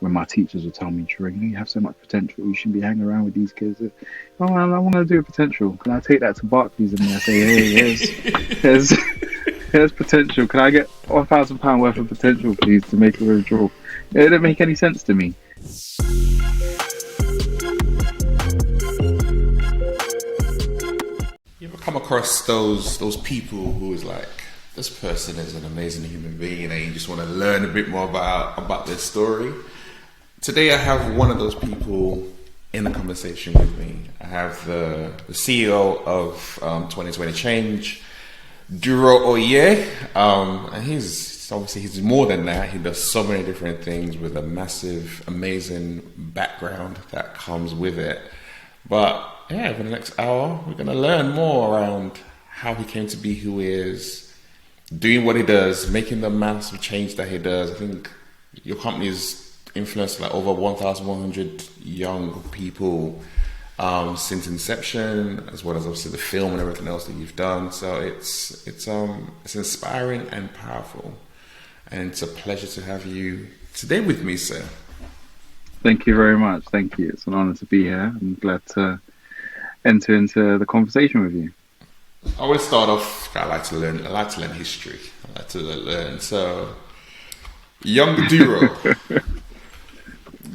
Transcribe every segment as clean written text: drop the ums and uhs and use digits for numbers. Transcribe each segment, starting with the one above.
when my teachers would tell me, "Troy, you have so much potential. You shouldn't be hanging around with these kids." Oh, I want to do a potential. Can I take that to Barclays and I say, "Hey, here's here's potential. Can I get £1,000 worth of potential, please, to make a withdrawal?" It didn't make any sense to me. You ever come across those people who is like, this person is an amazing human being, and you just want to learn a bit more about their story? Today I have one of those people in the conversation with me. I have the CEO of 2020 Change, Duro Oye, and he's more than that. He does so many different things with a massive, amazing background that comes with it. But yeah, for the next hour, we're going to learn more around how he came to be who he is, doing what he does, making the massive change that he does. I think your company's influenced like over 1,100 young people since inception, as well as obviously the film and everything else that you've done. So it's inspiring and powerful, and it's a pleasure to have you today with me, sir. Thank you very much. Thank you. It's an honor to be here. I'm glad to enter into the conversation with you. I always start off, I like to learn history. I like to learn. So, young Duro,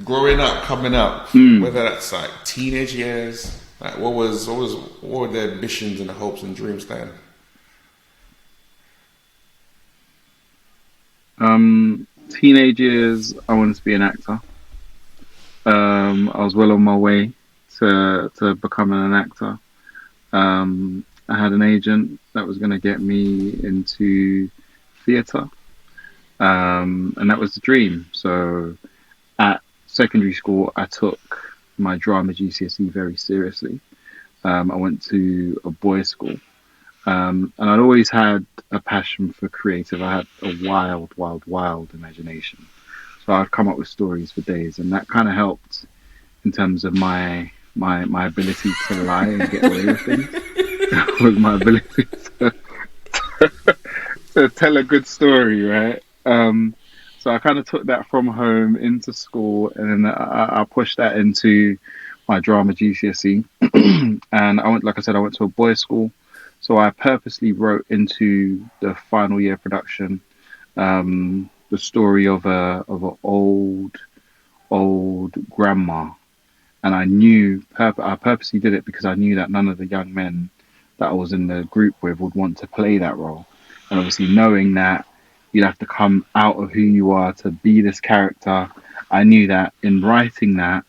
growing up, coming up, whether that's like teenage years, like what were the ambitions and the hopes and dreams then? Teenage years, I wanted to be an actor. I was well on my way to becoming an actor. I had an agent that was going to get me into theatre, and that was the dream. So at secondary school, I took my drama GCSE very seriously. I went to a boys' school, and I'd always had a passion for creative. I had a wild imagination. So I'd come up with stories for days, and that kind of helped in terms of my ability to lie and get away with things. Was my ability to tell a good story, right? So I kind of took that from home into school, and then I pushed that into my drama GCSE. And like I said, I went to a boys' school, so I purposely wrote into the final year production the story of a old grandma, and I purposely did it because I knew that none of the young men that I was in the group with would want to play that role, and obviously knowing that you'd have to come out of who you are to be this character, I knew that in writing that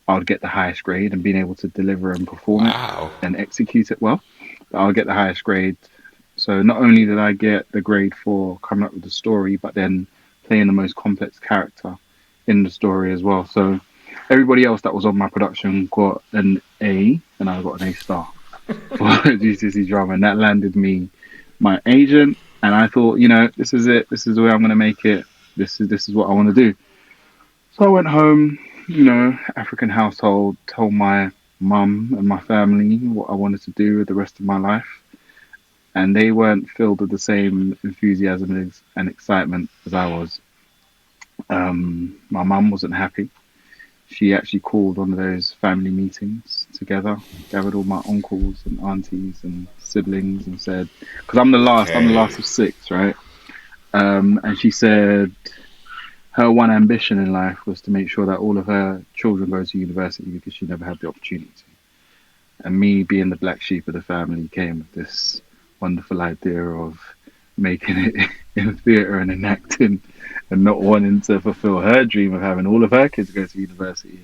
I would get the highest grade, and being able to deliver and perform it and execute it well, I'll get the highest grade. So not only did I get the grade for coming up with the story, but then playing the most complex character in the story as well. So everybody else that was on my production got an A, and I got an A star for GCSE drama, and that landed me my agent. And I thought, this is it. This is the way I'm going to make it. This is what I want to do. So I went home, African household, told my mum and my family what I wanted to do with the rest of my life. And they weren't filled with the same enthusiasm and excitement as I was. My mum wasn't happy. She actually called one of those family meetings together, gathered all my uncles and aunties and siblings, and said, because I'm the last of six, right? And she said her one ambition in life was to make sure that all of her children go to university because she never had the opportunity. And me, being the black sheep of the family, came with this wonderful idea of making it in theatre and in acting, and not wanting to fulfill her dream of having all of her kids go to university.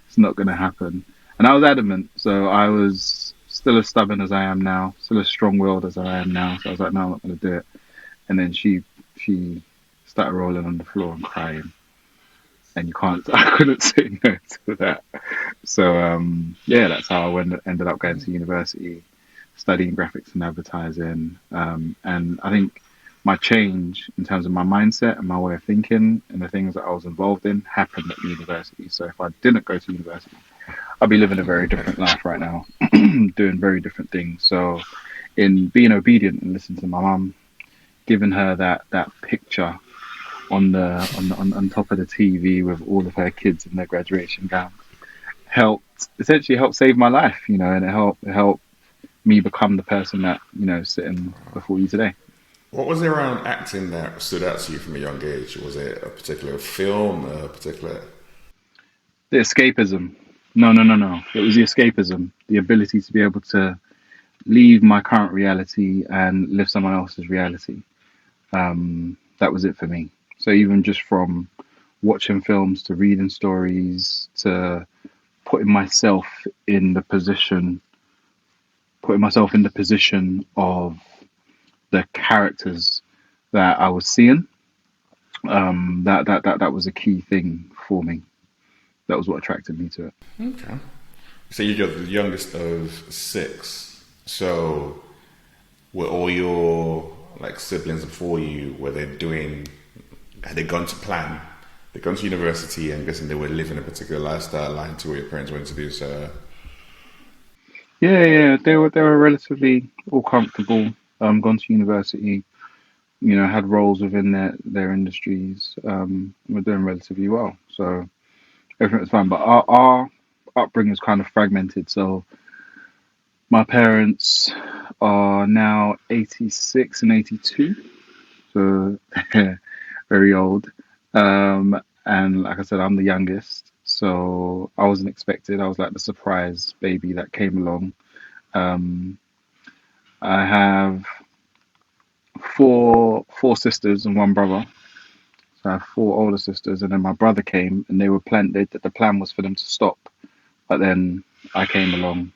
It's not going to happen. And I was adamant. So I was still as stubborn as I am now, still as strong-willed as I am now. So I was like, no, I'm not going to do it. And then she started rolling on the floor and crying. And I couldn't say no to that. So that's how I ended up going to university, studying graphics and advertising. And I think my change in terms of my mindset and my way of thinking and the things that I was involved in happened at university. So if I didn't go to university, I'd be living a very different life right now, doing very different things. So in being obedient and listening to my mum, giving her that picture on top of the TV with all of her kids in their graduation gowns helped save my life, and it helped me become the person that sitting before you today. What was it around acting that stood out to you from a young age? Was it a particular film, a particular? The escapism. No, no, no, no. It was the escapism, the ability to be able to leave my current reality and live someone else's reality. That was it for me. So even just from watching films to reading stories to putting myself in the position, putting myself in the position of the characters that I was seeing, that was a key thing for me. That was what attracted me to it. Okay. So you're the youngest of six. So were all your like siblings before you, were they doing? Had they gone to plan? They'd gone to university, and I'm guessing they were living a particular lifestyle aligned to what your parents wanted to do. So Yeah, yeah, they were relatively all comfortable. Gone to university, had roles within their industries. Were doing relatively well, so everything was fine. But our upbringing was kind of fragmented. So my parents are now 86 and 82, so very old. And like I said, I'm the youngest, so I wasn't expected. I was like the surprise baby that came along. Um, I have four sisters and one brother. So I have four older sisters, and then my brother came, and they were planned. The plan was for them to stop, but then I came along.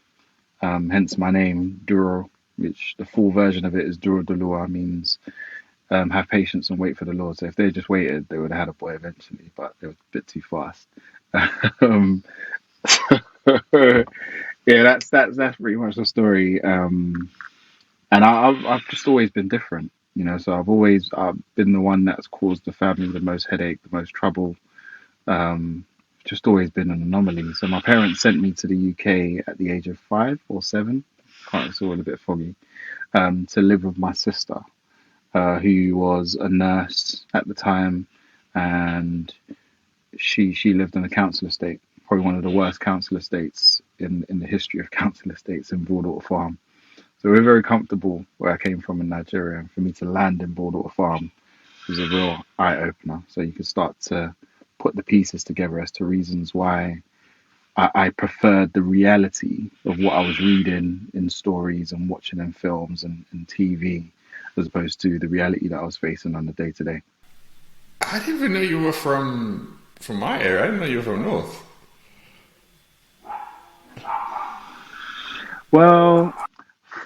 Hence my name, Duro, which the full version of it is Duro Dolua, means have patience and wait for the Lord. So if they just waited, they would have had a boy eventually, but they were a bit too fast. um, yeah, that's pretty much the story. And I've just always been different, So I've been the one that's caused the family the most headache, the most trouble. Um, just always been an anomaly. So my parents sent me to the UK at the age of 5 or 7. Can't, it's all a bit foggy. To live with my sister, who was a nurse at the time, and she lived in a council estate, probably one of the worst council estates in the history of council estates in Broadwater Farm. So we're very comfortable where I came from in Nigeria, and for me to land in Broadwater Farm was a real eye opener. So you could start to put the pieces together as to reasons why I preferred the reality of what I was reading in stories and watching in films and TV, as opposed to the reality that I was facing on the day to day. I didn't even know you were from my area. I didn't know you were from North. Well,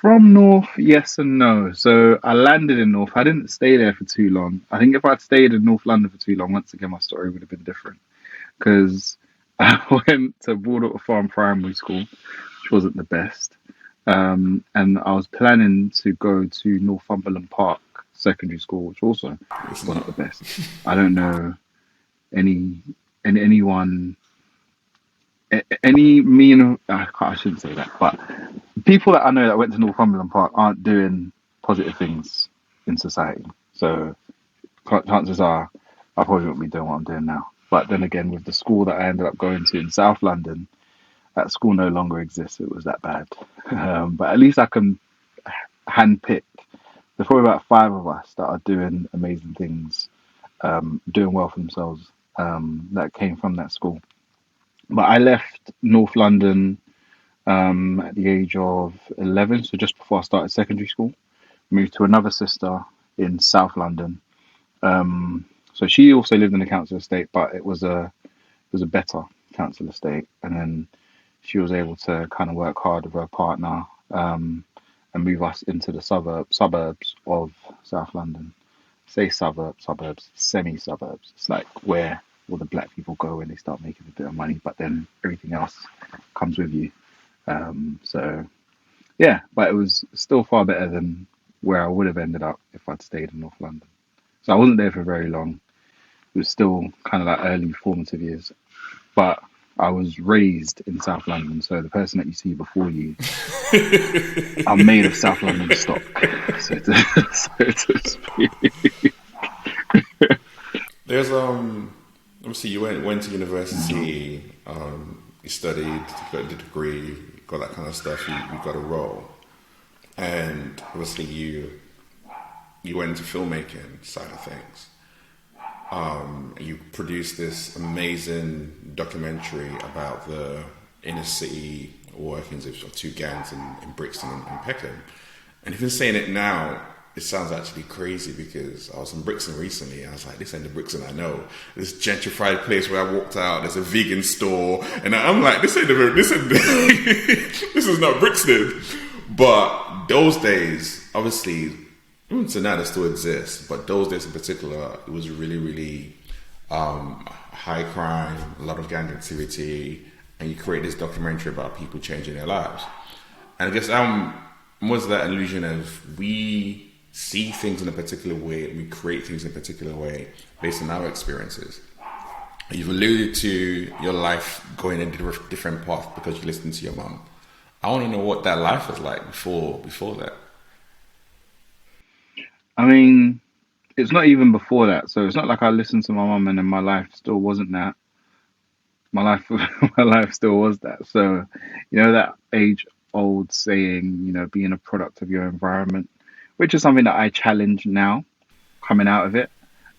from North, yes and no. So I landed in North. I didn't stay there for too long. I think if I'd stayed in North London for too long, once again, my story would have been different. Because I went to Broadwater Farm Primary School, which wasn't the best. And I was planning to go to Northumberland Park Secondary School, which also It's wasn't not. the best. I don't know any anyone any me and I shouldn't say that, but people that I know that went to Northumberland Park aren't doing positive things in society. So chances are I probably won't be doing what I'm doing now. But then again, with the school that I ended up going to in South London, that school no longer exists. It was that bad. But at least I can handpick. There's probably about 5 of us that are doing amazing things, doing well for themselves, that came from that school. But I left North London at the age of 11, so just before I started secondary school. Moved to another sister in South London. So she also lived in a council estate, but it was a better council estate. And then she was able to kind of work hard with her partner, and move us into the suburbs of South London. Say suburbs, semi-suburbs. It's like where all the black people go when they start making a bit of money, but then everything else comes with you. So yeah, but it was still far better than where I would have ended up if I'd stayed in North London. So I wasn't there for very long. It was still kind of like early formative years, but I was raised in South London. So the person that you see before you, I'm made of South London stock, so to speak. There's obviously you went to university, you studied, you got the degree, you got that kind of stuff. You got a role, and obviously you went into filmmaking side of things. You produced this amazing documentary about the inner city workings of two gangs in Brixton and Peckham. And even saying it now, it sounds actually crazy because I was in Brixton recently and I was like, this ain't the Brixton I know. This gentrified place where I walked out, there's a vegan store, and I'm like, this is not Brixton. But those days, obviously, even to now, they still exist. But those days in particular, it was really, really high crime, a lot of gang activity, and you create this documentary about people changing their lives. And I guess was that illusion of we see things in a particular way, we create things in a particular way based on our experiences. You've alluded to your life going in a different path because you listened to your mum. I want to know what that life was like before that. I mean, it's not even before that. So it's not like I listened to my mum and then my life still wasn't that. My life, my life still was that. So, that age-old saying, being a product of your environment, which is something that I challenge now, coming out of it.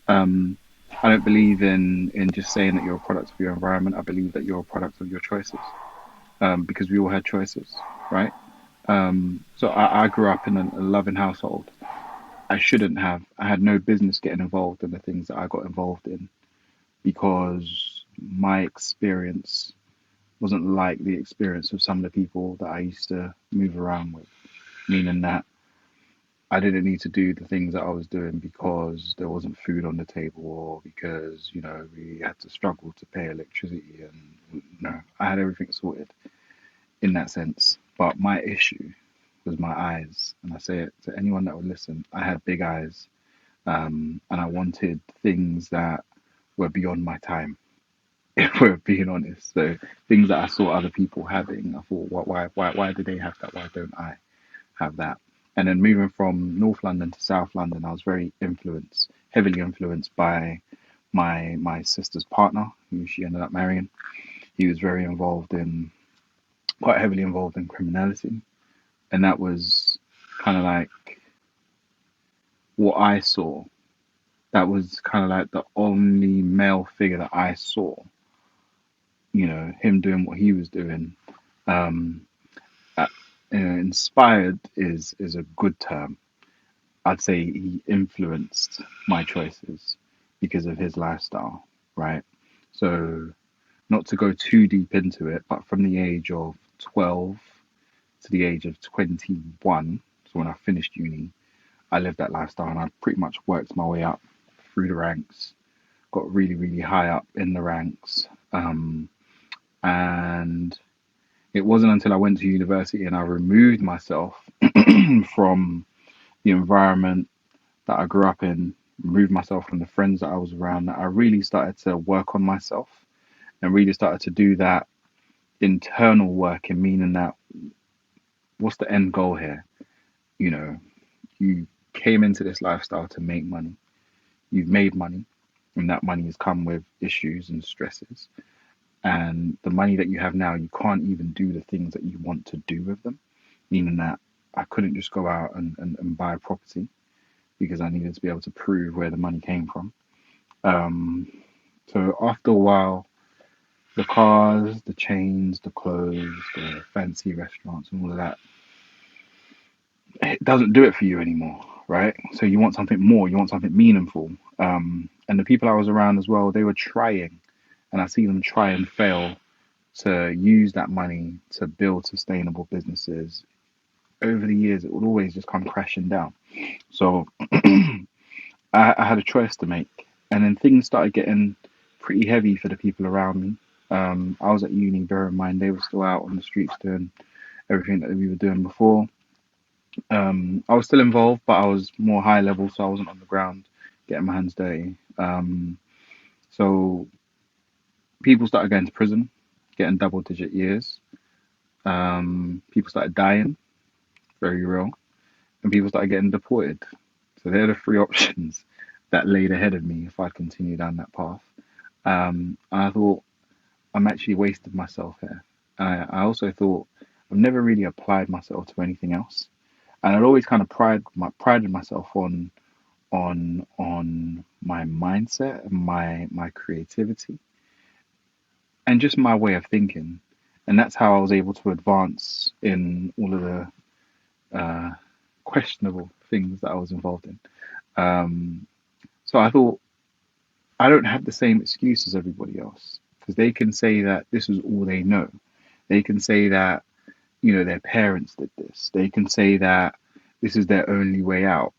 Um, I don't believe in just saying that you're a product of your environment. I believe that you're a product of your choices, because we all had choices, right? So I grew up in a loving household. I shouldn't have. I had no business getting involved in the things that I got involved in because my experience wasn't like the experience of some of the people that I used to move around with, meaning that I didn't need to do the things that I was doing because there wasn't food on the table or because, we had to struggle to pay electricity and, I had everything sorted in that sense. But my issue was my eyes. And I say it to anyone that would listen. I had big eyes, and I wanted things that were beyond my time, if we're being honest. So things that I saw other people having, I thought, why do they have that? Why don't I have that? And then moving from North London to South London, I was very heavily influenced by my sister's partner, who she ended up marrying. He was quite heavily involved in criminality, and that was kind of like what I saw. That was kind of like the only male figure that I saw. Him doing what he was doing. Um, uh, Inspired is a good term. I'd say he influenced my choices because of his lifestyle, right? So, not to go too deep into it, but from the age of 12 to the age of 21, so when I finished uni, I lived that lifestyle and I pretty much worked my way up through the ranks, got really, really high up in the ranks. And it wasn't until I went to university and I removed myself from the environment that I grew up in, removed myself from the friends that I was around, that I really started to work on myself and really started to do that internal work, in meaning that what's the end goal here? You know, you came into this lifestyle to make money. You've made money, and that money has come with issues and stresses. And the money that you have now, you can't even do the things that you want to do with them, meaning that I couldn't just go out and buy a property because I needed to be able to prove where the money came from. Um, so after a while, the cars, the chains, the clothes, the fancy restaurants, and all of that, it doesn't do it for you anymore, right? So you want something more, you want something meaningful. And the people I was around as well, they were trying, and I see them try and fail to use that money to build sustainable businesses. Over the years, it would always just come crashing down. So I had a choice to make, and then things started getting pretty heavy for the people around me. I was at uni, bear in mind, they were still out on the streets doing everything that we were doing before. I was still involved, but I was more high level, so I wasn't on the ground getting my hands dirty. So people started going to prison, getting double digit years. People started dying, very real, and people started getting deported. So they're the three options that laid ahead of me if I continue down that path. And I thought I'm actually wasted myself here. I also thought I've never really applied myself to anything else, and I'd always kind of prided myself on my mindset and my creativity and just my way of thinking, and that's how I was able to advance in all of the uh, questionable things that I was involved in. Um, so I thought I don't have the same excuse as everybody else because they can say that this is all they know. They can say that their parents did this. They can say that this is their only way out.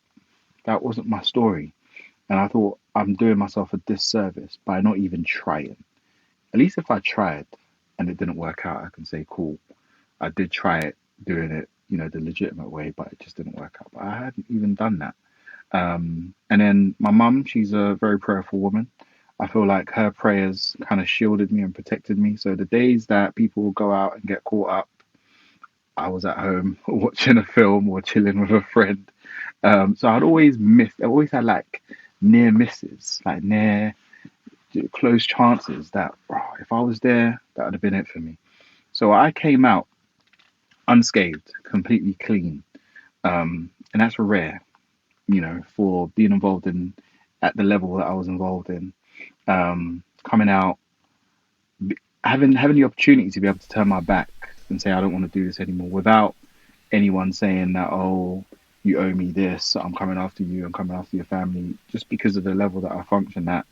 That wasn't my story. And I thought I'm doing myself a disservice by not even trying. At least if I tried and it didn't work out, I can say, cool, I did try it, doing it, the legitimate way, but it just didn't work out. But I hadn't even done that. And then my mum, she's a very prayerful woman. I feel like her prayers kind of shielded me and protected me. So the days that people will go out and get caught up, I was at home watching a film or chilling with a friend. So I'd always missed, I always had like near misses, like near close chances that if I was there, that would have been it for me. So I came out unscathed, completely clean. And that's rare, for being involved in at the level that I was involved in. Coming out, having the opportunity to be able to turn my back and say I don't want to do this anymore without anyone saying that, oh, you owe me this, I'm coming after you, I'm coming after your family, just because of the level that I function at.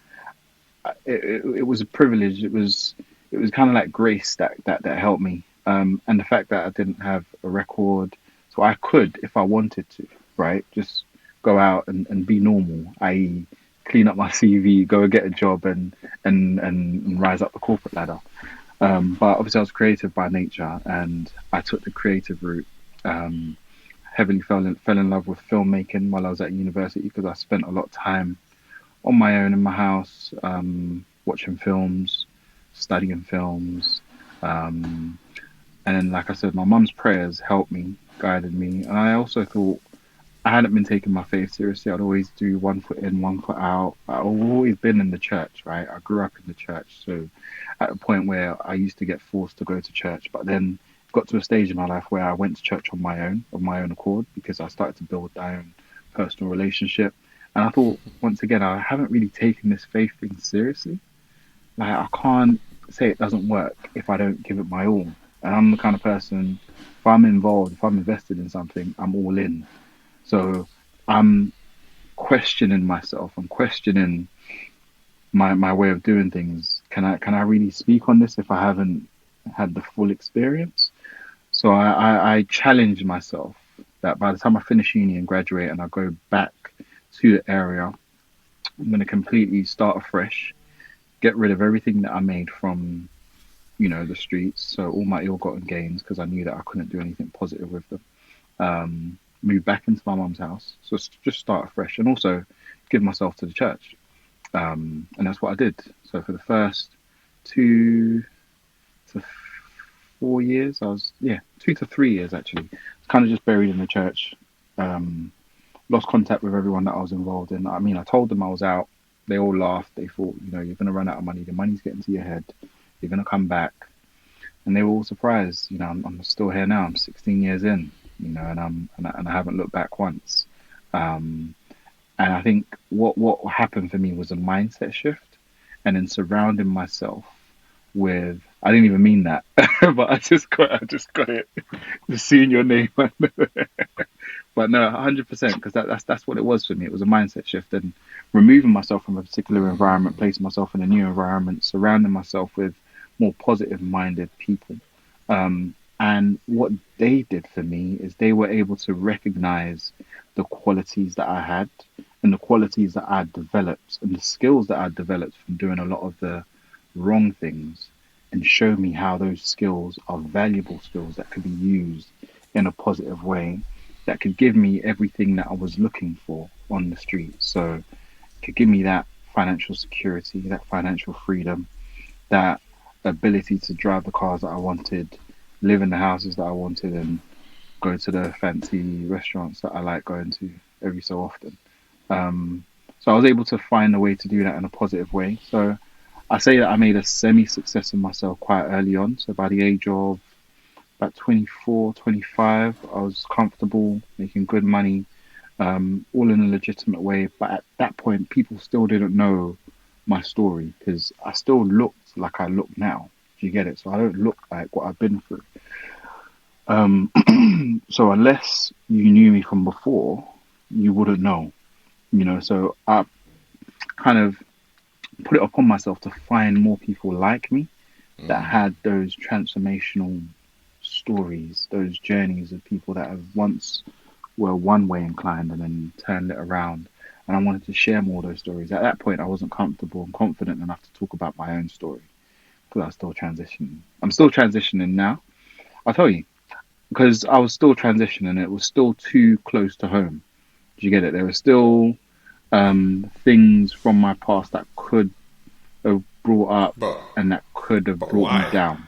It was a privilege. It was kind of like grace that helped me, and the fact that I didn't have a record, so I could, if I wanted to, right, just go out and be normal, i.e., clean up my CV, go and get a job, and rise up the corporate ladder. But obviously, I was creative by nature, and I took the creative route. Um, Heavily fell in love with filmmaking while I was at university because I spent a lot of time on my own in my house, watching films, studying films. Um, and then, like I said, my mum's prayers helped me, guided me. And I also thought I hadn't been taking my faith seriously. I'd always do one foot in, one foot out. I've always been in the church, right? I grew up in the church. So at a point where I used to get forced to go to church, but then got to a stage in my life where I went to church on my own, of my own accord, because I started to build my own personal relationship. And I thought, once again, I haven't really taken this faith thing seriously. Like, I can't say it doesn't work if I don't give it my all. And I'm the kind of person, if I'm involved, if I'm invested in something, I'm all in. So I'm questioning myself. I'm questioning my way of doing things. Can I really speak on this if I haven't had the full experience? So I challenged myself that by the time I finish uni and graduate and I go back to the area, I'm going to completely start afresh, get rid of everything that I made from, the streets. So all my ill-gotten gains, because I knew that I couldn't do anything positive with them. Move back into my mum's house. So just start afresh and also give myself to the church. And that's what I did. So for the first 2 to 4 years, I was, yeah, 2 to 3 years actually, kind of just buried in the church. Um, Lost contact with everyone that I was involved in. I mean, I told them I was out. They all laughed. They thought, you're going to run out of money. The money's getting to your head. You're going to come back. And they were all surprised. I'm still here now. I'm 16 years in, and I haven't looked back once. Um, and I think what happened for me was a mindset shift and then surrounding myself with, I didn't even mean that, but I just got it. Just seeing your name. But no, 100%, because that's what it was for me. It was a mindset shift and removing myself from a particular environment, placing myself in a new environment, surrounding myself with more positive-minded people. And what they did for me is they were able to recognize the qualities that I had and the qualities that I developed and the skills that I developed from doing a lot of the wrong things and show me how those skills are valuable skills that could be used in a positive way that could give me everything that I was looking for on the street. So it could give me that financial security, that financial freedom, that ability to drive the cars that I wanted, live in the houses that I wanted, and go to the fancy restaurants that I like going to every so often. Um, So I was able to find a way to do that in a positive way. So I say that I made a semi success of myself quite early on. So by the age of about 24, 25, I was comfortable, making good money, all in a legitimate way. But at that point, people still didn't know my story because I still looked like I look now. Do you get it? So I don't look like what I've been through. Um, so unless you knew me from before, you wouldn't know. So I kind of put it upon myself to find more people like me that had those transformational stories, those journeys of people that have once were one way inclined and then turned it around. And I wanted to share more of those stories. At that point, I wasn't comfortable and confident enough to talk about my own story because I was still transitioning. I'm still transitioning now. I'll tell you, because I was still transitioning, it was still too close to home. Do you get it? There were still things from my past that could have brought up But and that could have brought me why? down.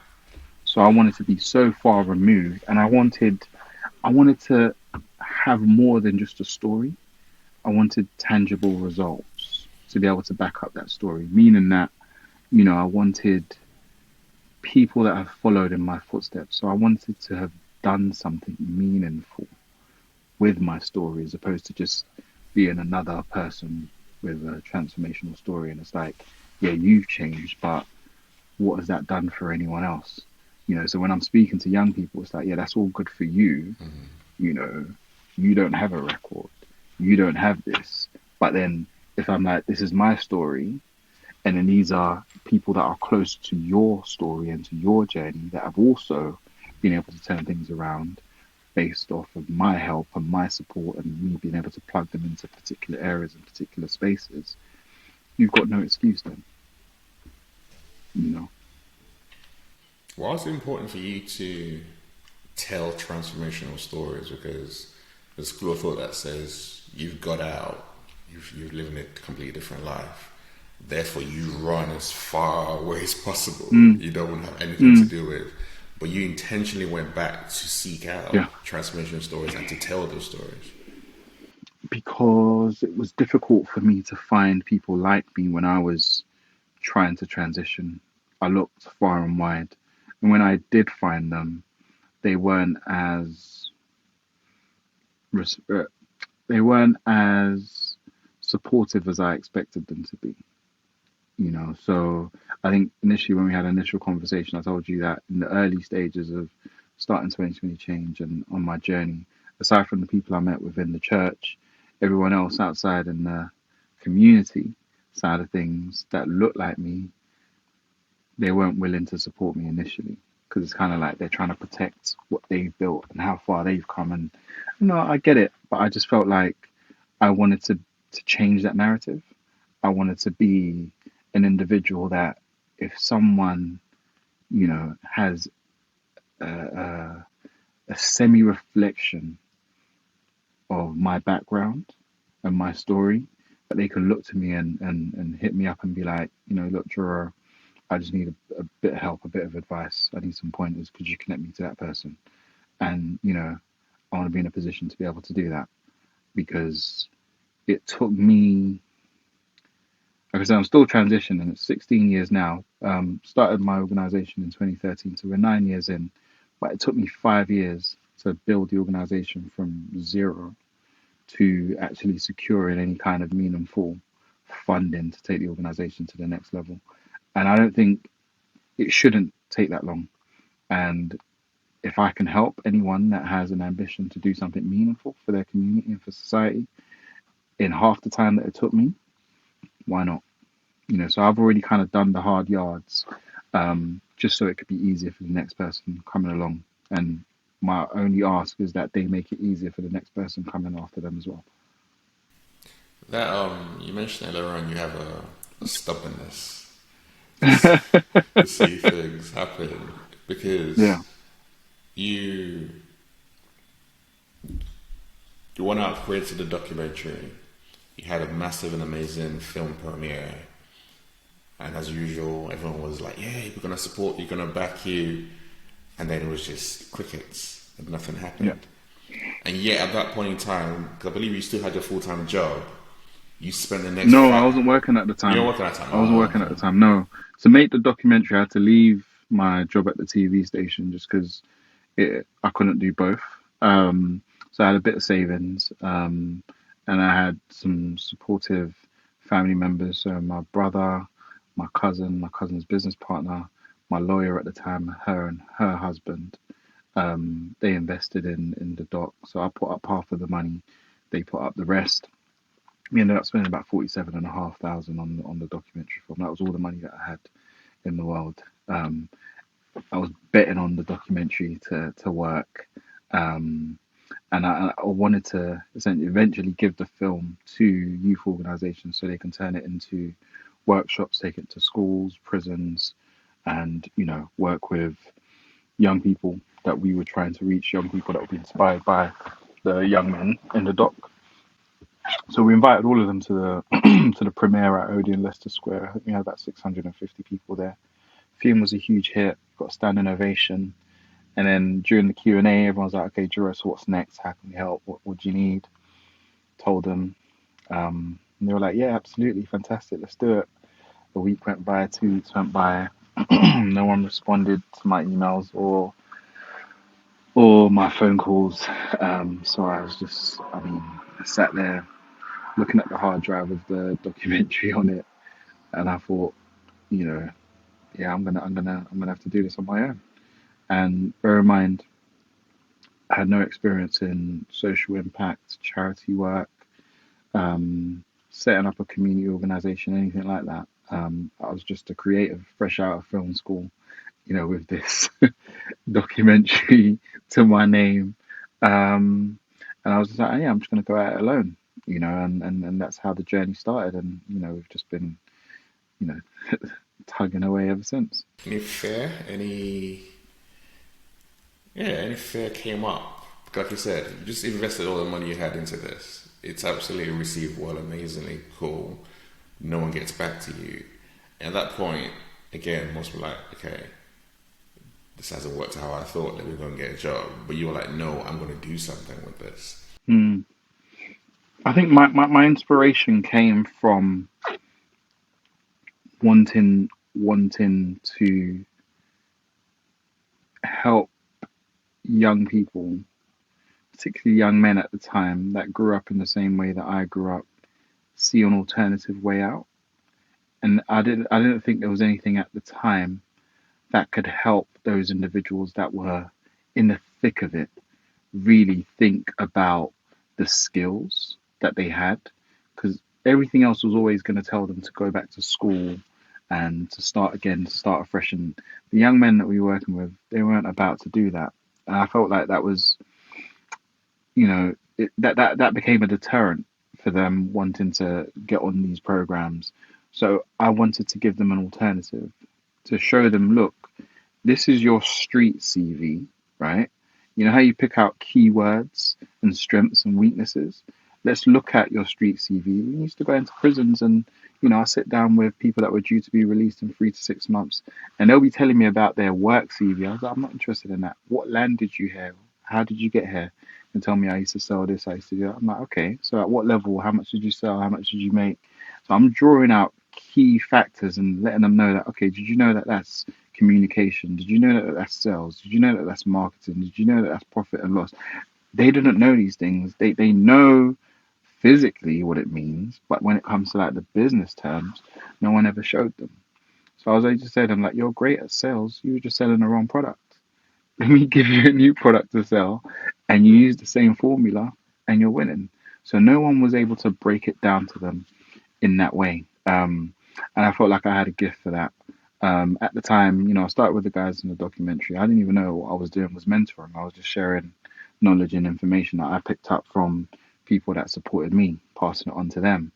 So I wanted to be so far removed, and I wanted to have more than just a story. I wanted tangible results to be able to back up that story, meaning that I wanted people that have followed in my footsteps. So I wanted to have done something meaningful with my story as opposed to just being another person with a transformational story. And it's like, yeah, you've changed, but what has that done for anyone else? So when I'm speaking to young people, it's like, yeah, that's all good for you. You know, you don't have a record, you don't have this. But then if I'm like, this is my story, and then these are people that are close to your story and to your journey that have also been able to turn things around based off of my help and my support and me being able to plug them into particular areas and particular spaces, you've got no excuse then, you know. Why is it important for you to tell transformational stories? Because there's a school of thought that says you've got out, you're living a completely different life. Therefore, you run as far away as possible. Mm, You don't want to have anything to mm, do with. But you intentionally went back to seek out yeah, transformational stories and to tell those stories. because it was difficult for me to find people like me when I was trying to transition. I looked far and wide, and when I did find them, they weren't as res- uh, they weren't as supportive as I expected them to be. So I think initially when we had an initial conversation, I told you that in the early stages of starting 2020 change and on my journey, aside from the people I met within the church, everyone else outside in the community side of things that looked like me, they weren't willing to support me initially because it's kind of like they're trying to protect what they've built and how far they've come. And I get it, but I just felt like I wanted to change that narrative. I wanted to be an individual that if someone, has a, a semi reflection of my background and my story, that they can look to me and hit me up and be like, look, Duro, I just need a bit of help, a bit of advice. I need some pointers. Could you connect me to that person? And, I want to be in a position to be able to do that because it took me, like I said, I'm still transitioning. It's 16 years now. Started my organization in 2013, so we're 9 years in. But it took me 5 years to build the organization from zero to actually securing any kind of meaningful funding to take the organization to the next level. And I don't think it shouldn't take that long. And if I can help anyone that has an ambition to do something meaningful for their community and for society in half the time that it took me, why not? So I've already kind of done the hard yards, just so it could be easier for the next person coming along. And my only ask is that they make it easier for the next person coming after them as well. That you mentioned earlier on, you have a stubbornness to, s- to see things happen Yeah. because you you went out created a documentary. You had a massive and amazing film premiere, and as usual, everyone was like, "Yeah, we're gonna support you, gonna back you," and then it was just crickets, and nothing Yeah. happened. And yet, at that point in time, 'cause I believe you still had your full time job, You spend the next No, I five. wasn't working at the You don't time. work at that time. I wasn't Oh, working at okay. the time. No. To make the documentary, I had to leave my job at the TV station just because I couldn't do both. So I had a bit of savings, and I had some supportive family members. So my brother, my cousin's business partner, my lawyer at the time, her and her husband. They invested in the doc. So I put up half of the money. They put up the rest. We ended up spending about 47,500 on the documentary film. That was all the money that I had in the world. Um, I was betting on the documentary to work, um, and I wanted to essentially eventually give the film to youth organisations so they can turn it into workshops, take it to schools, prisons, and work with young people that we were trying to reach, young people that would be inspired by the young men in the doc. So we invited all of them to the to the premiere at Odeon Leicester Square. I think we had about 650 people there. Film was a huge hit, got a standing ovation. And then during the Q&A, everyone's like, "Okay, Duro, so what's next? How can we help? What do you need?" Told them, and they were like, "Yeah, absolutely, fantastic, let's do it." A week went by, 2 weeks went by. No one responded to my emails or my phone calls. So I sat there looking at the hard drive with the documentary on it, and I thought, you know, yeah, I'm gonna have to do this on my own. And bear in mind, I had no experience in social impact, charity work, setting up a community organization, anything like that. I was just a creative, fresh out of film school, with this documentary to my name. Um, and I was just like, yeah, I'm just going to go at it alone, and that's how the journey started. And, we've just been, you know, tugging away ever since. Any fear? Any fear came up? Like you said, you just invested all the money you had into this. It's absolutely received well, amazingly cool. No one gets back to you. And at that point, again, most were like, okay, this hasn't worked how I thought that we were going to get a job. But you were like, no, I'm going to do something with this. Hmm. I think my inspiration came from wanting to help young people, particularly young men at the time that grew up in the same way that I grew up, see an alternative way out. And I didn't think there was anything at the time that could help those individuals that were in the thick of it really think about the skills that they had, because everything else was always going to tell them to go back to school and to start again, to start afresh. And the young men that we were working with, they weren't about to do that. And I felt like that was, that became a deterrent for them wanting to get on these programs. So I wanted to give them an alternative to show them, look, this is your street CV, right? You know how you pick out keywords and strengths and weaknesses? Let's look at your street CV. We used to go into prisons and, I sit down with people that were due to be released in 3 to 6 months and they'll be telling me about their work CV. I was like, I'm not interested in that. What land did you here? How did you get here? And tell me I used to sell this, I used to do that. I'm like, okay, so at what level? How much did you sell? How much did you make? So I'm drawing out key factors and letting them know that, okay, did you know that that's communication? Did you know that that's sales? Did you know that that's marketing? Did you know that that's profit and loss? They didn't know these things. They know physically what it means, but when it comes to like the business terms, no one ever showed them. So I was able to say to them, like, you're great at sales, you were just selling the wrong product. Let me give you a new product to sell, and you use the same formula, and you're winning. So no one was able to break it down to them in that way. And I felt like I had a gift for that. At the time, I started with the guys in the documentary. I didn't even know what I was doing was mentoring. I was just sharing knowledge and information that I picked up from people that supported me, passing it on to them.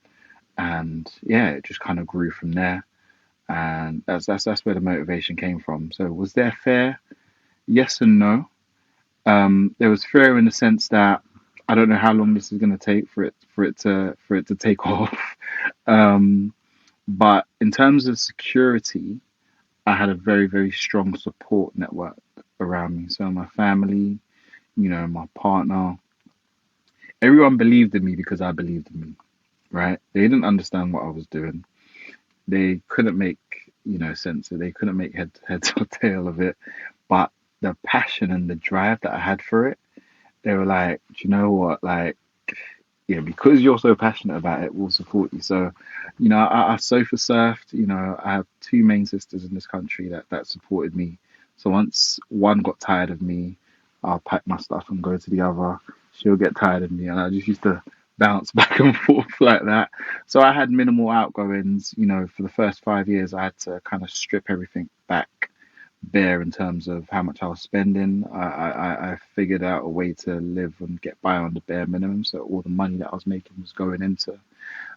And yeah, it just kind of grew from there. And that's where the motivation came from. So was there fear? Yes and no. There was fear in the sense that I don't know how long this is going to take for it to take off. Um, but in terms of security, I had a very, very strong support network around me. So my family, my partner, everyone believed in me because I believed in me. right? They didn't understand what I was doing. They couldn't make, sense of it. They couldn't make heads or tail of it. But the passion and the drive that I had for it, they were like, do you know what? Like, yeah, because you're so passionate about it, we'll support you. So, I sofa surfed. I have two main sisters in this country that supported me. So once one got tired of me, I'll pack my stuff and go to the other. She'll get tired of me, and I just used to bounce back and forth like that. So I had minimal outgoings. For the first 5 years, I had to kind of strip everything back bare in terms of how much I was spending. I figured out a way to live and get by on the bare minimum. So all the money that I was making was going into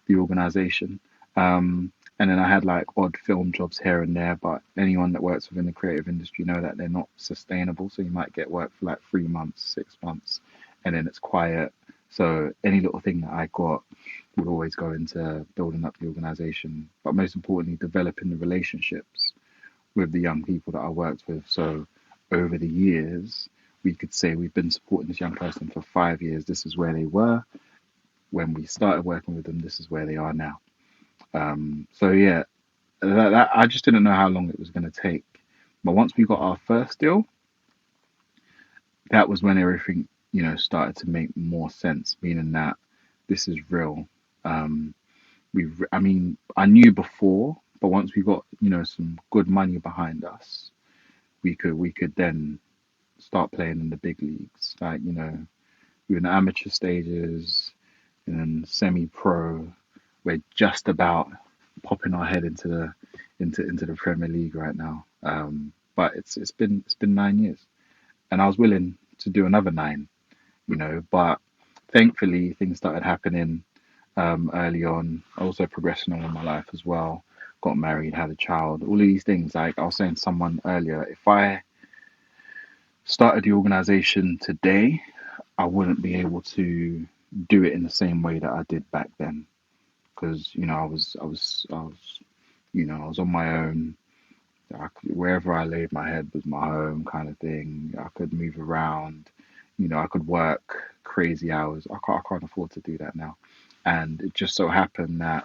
the organization. And then I had like odd film jobs here and there, but anyone that works within the creative industry know that they're not sustainable. So you might get work for like 3 months, 6 months, and then it's quiet. So any little thing that I got would always go into building up the organization, but most importantly, developing the relationships with the young people that I worked with. So over the years, we could say we've been supporting this young person for 5 years. This is where they were when we started working with them. This is where they are now. So yeah, I just didn't know how long it was going to take. But once we got our first deal, that was when everything started to make more sense. Meaning that this is real. Um, I mean, I knew before, but once we got some good money behind us, we could then start playing in the big leagues. Like, we were in the amateur stages and then semi-pro. We're just about popping our head into the Premier League right now. But it's been 9 years, and I was willing to do another nine. But thankfully things started happening early on. Also progressing on in my life as well. Got married, had a child. All of these things. Like I was saying to someone earlier, if I started the organization today, I wouldn't be able to do it in the same way that I did back then because I was on my own. Wherever I laid my head was my home, kind of thing. I could move around. I could work crazy hours. I can't afford to do that now. And it just so happened that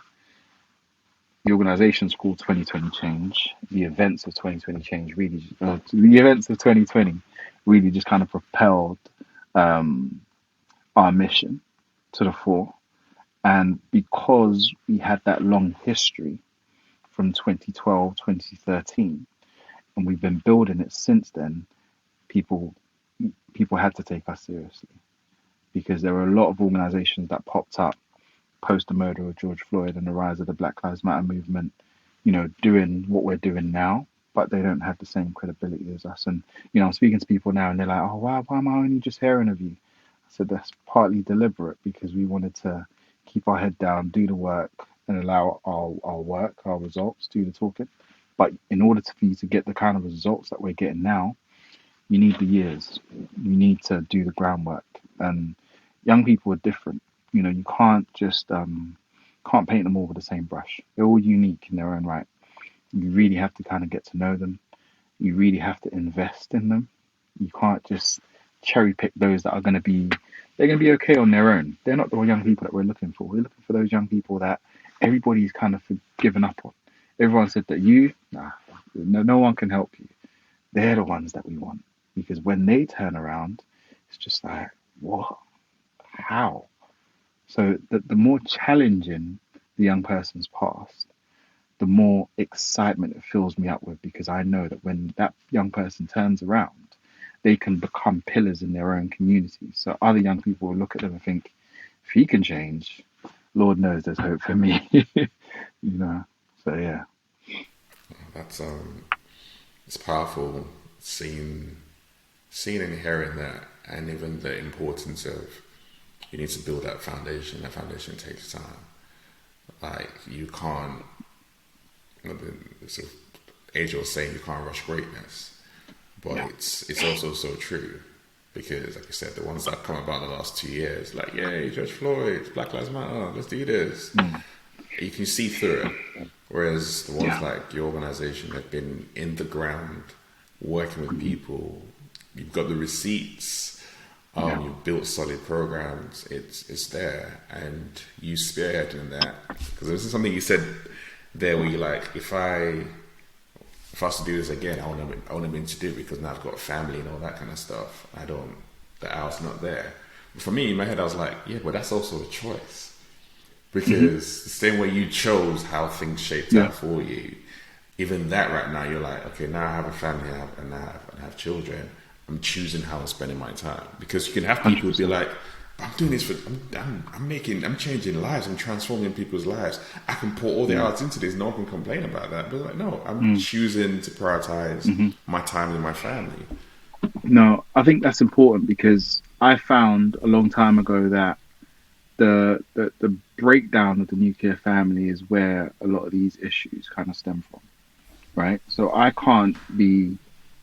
the organization's called 2020 Change. The events of 2020 Change really, the events of 2020 really just kind of propelled um, our mission to the fore. And because we had that long history from 2012, 2013, and we've been building it since then, people people had to take us seriously because there were a lot of organizations that popped up post the murder of George Floyd and the rise of the Black Lives Matter movement, doing what we're doing now, but they don't have the same credibility as us. And, I'm speaking to people now and they're like, oh, why am I only just hearing of you? I said, that's partly deliberate because we wanted to keep our head down, do the work, and allow our work, our results, do the talking. But in order for you to get the kind of results that we're getting now, you need the years. You need to do the groundwork. And young people are different. You can't paint them all with the same brush. They're all unique in their own right. You really have to kind of get to know them. You really have to invest in them. You can't just cherry pick those that are going to be they're going to be okay on their own. They're not the young people that we're looking for. We're looking for those young people that everybody's kind of given up on. Everyone said that no one can help you. They're the ones that we want because when they turn around, it's just like, what? How? So the more challenging the young person's past, the more excitement it fills me up with because I know that when that young person turns around, they can become pillars in their own community. So other young people will look at them and think, if he can change, Lord knows there's hope for me. you know. So yeah. That's it's powerful seeing and hearing that, and even the importance of you need to build that foundation. That foundation takes time. Like you can't. The sort of age old saying, you can't rush greatness, but Yeah. it's also so true because, like I said, the ones that have come about in the last 2 years, like yay, George Floyd, Black Lives Matter, let's do this. Mm. You can see through it. Whereas the ones Yeah. like your organization have been in the ground, working with people. You've got the receipts. Yeah. You've built solid programs. It's there, and you spearheading that because this is something you said there where you're like, if I was to do this again, I want to be to do it because now I've got a family and all that kind of stuff. The hour's not there. But for me, in my head, I was like, yeah, but that's also a choice because the same way you chose how things shaped Yeah. out for you, even that right now, you're like, okay, now I have a family and I have children. I'm choosing how I'm spending my time because you can have people be 100%. like, I'm doing this for, I'm changing lives, I'm transforming people's lives. I can pour all the Yeah. hours into this. No one can complain about that. But like, no, I'm Mm. choosing to prioritize my time with my family. No, I think that's important because I found a long time ago that the breakdown of the nuclear family is where a lot of these issues kind of stem from, right? So I can't be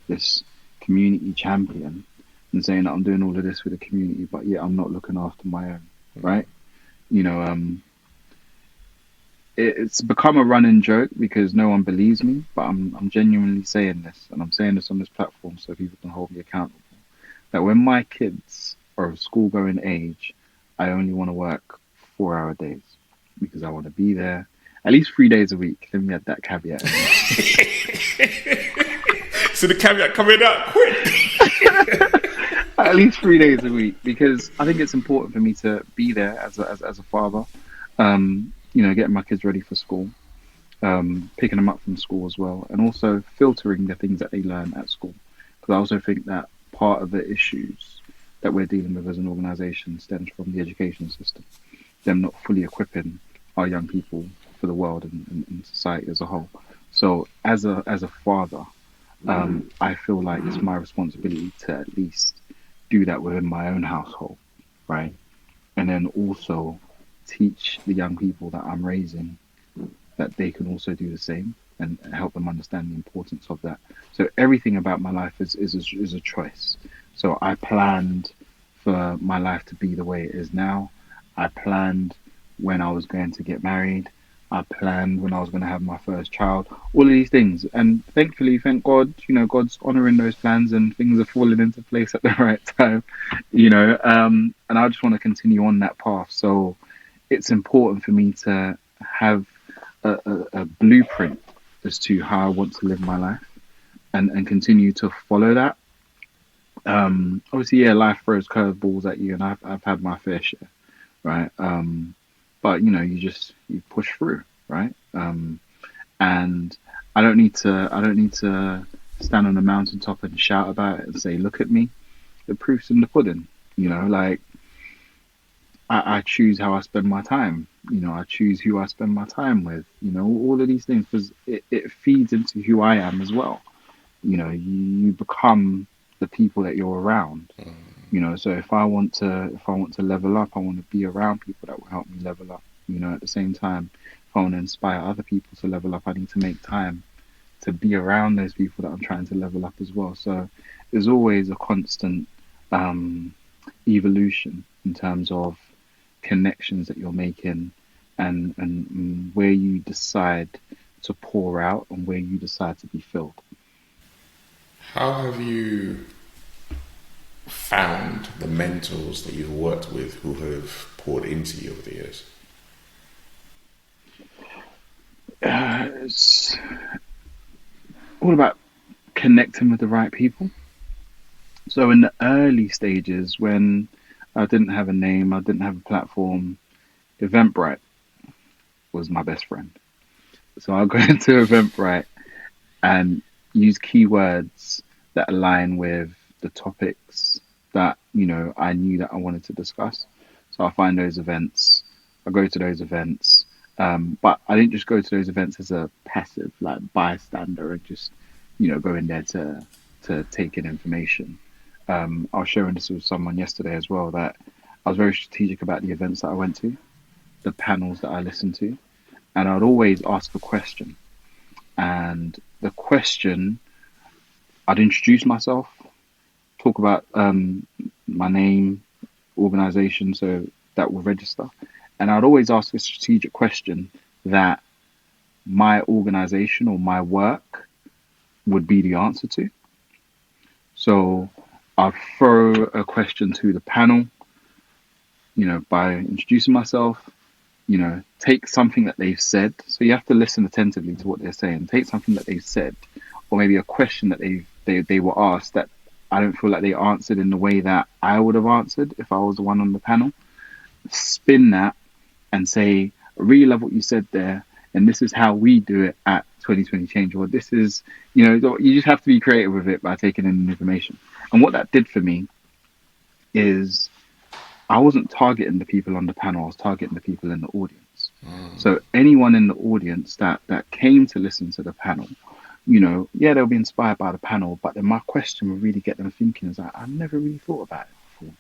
this community champion and saying that I'm doing all of this for the community, but yet I'm not looking after my own, right? You know, it's become a running joke because no one believes me, but I'm genuinely saying this, and I'm saying this on this platform so people can hold me accountable. That when my kids are of school going age, I only want to work 4 hour days because I want to be there at least 3 days a week. Let me add that caveat in there. So the caveat coming out quick. At least 3 days a week because I think it's important for me to be there as a father. Getting my kids ready for school, picking them up from school as well, and also filtering the things that they learn at school. Because I also think that part of the issues that we're dealing with as an organisation stems from the education system, them not fully equipping our young people for the world and society as a whole. So as a father, I feel like it's my responsibility to at least do that within my own household, right? And then also teach the young people that I'm raising that they can also do the same and help them understand the importance of that. So everything about my life is a choice. So I planned for my life to be the way it is now. I planned when I was going to get married. I planned when I was going to have my first child. All of these things, and thankfully, thank God, God's honoring those plans and things are falling into place at the right time. And I just want to continue on that path. So it's important for me to have a blueprint as to how I want to live my life and continue to follow that. Obviously, yeah, life throws curveballs at you, and I've had my fair share, right? But you push through, right? And I don't need to stand on a mountaintop and shout about it and say, "Look at me." The proof's in the pudding. Like I choose how I spend my time. I choose who I spend my time with. All of these things because it feeds into who I am as well. You become the people that you're around. So if I want to level up, I want to be around people that will help me level up. At the same time, if I want to inspire other people to level up, I need to make time to be around those people that I'm trying to level up as well. So there's always a constant um, evolution in terms of connections that you're making and where you decide to pour out and where you decide to be filled. How have you found the mentors that you've worked with who have poured into you over the years? It's all about connecting with the right people. So in the early stages, when I didn't have a name, I didn't have a platform, Eventbrite was my best friend. So I'll go into Eventbrite and use keywords that align with the topics that I knew that I wanted to discuss. So I find those events, I go to those events, but I didn't just go to those events as a passive like bystander and just go in there to take in information. I was sharing this with someone yesterday as well that I was very strategic about the events that I went to, the panels that I listened to, and I'd always ask a question. And the question, I'd introduce myself, talk about my name, organization, so that will register. And I'd always ask a strategic question that my organization or my work would be the answer to. So I'll throw a question to the panel, by introducing myself, take something that they've said. So you have to listen attentively to what they're saying. Take something that they've said, or maybe a question that they were asked that I don't feel like they answered in the way that I would have answered if I was the one on the panel. Spin that and say, I really love what you said there, and this is how we do it at 2020 Change, or this is, you just have to be creative with it by taking in information. And what that did for me is I wasn't targeting the people on the panel, I was targeting the people in the audience. So anyone in the audience that came to listen to the panel, yeah, they'll be inspired by the panel, but then my question will really get them thinking is like, I never really thought about it before.